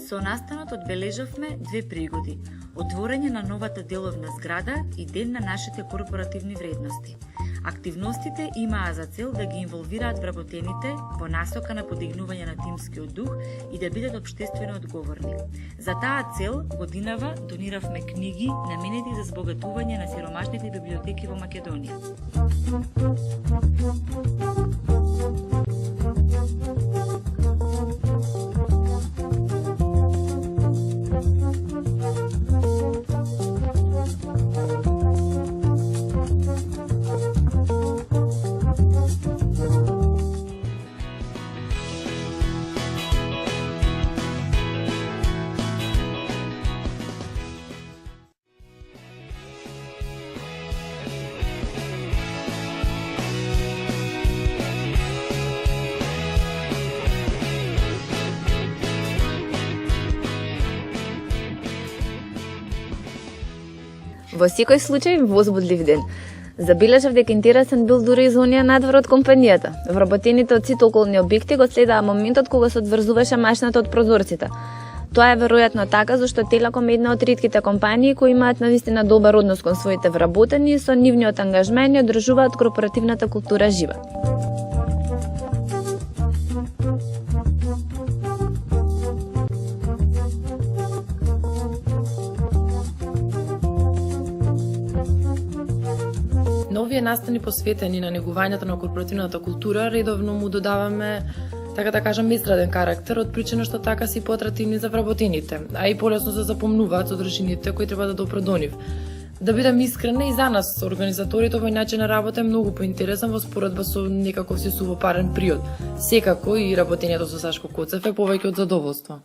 Со настанот одбележавме две пригоди: отворање на новата деловна зграда и ден на нашите корпоративни вредности. Активностите имаа за цел да ги инволвираат вработените во насока на подигнување на тимскиот дух и да бидат општествено одговорни. За таа цел годинава дониравме книги наменети за збогатување на сиромашните библиотеки во Македонија. Во секој случај, возбудлив ден. Забележав дека интересен бил дури и зонија надвор од компанијата. Вработените од сите околни објекти го следаа моментот кога се одврзуваше машината од прозорците. Тоа е веројатно така зашто Телеком е една од ретките компании кои имаат навистина добар однос кон своите вработени и со нивниот ангажмент ја одржуваат корпоративната култура жива. На овие настани посветени на негувањето на корпоративната култура редовно му додаваме, така да кажам, естраден карактер, од причина што така се поатративни за вработените, а и полесно се запомнуваат содржините кои треба да допрат до нив. Да бидам искрена, и за нас, организаторите, овој начин на работа е многу поинтересен во споредба со некаков си сувопарен период. Секако и работењето со Сашко Коцев е повеќе од задоволство.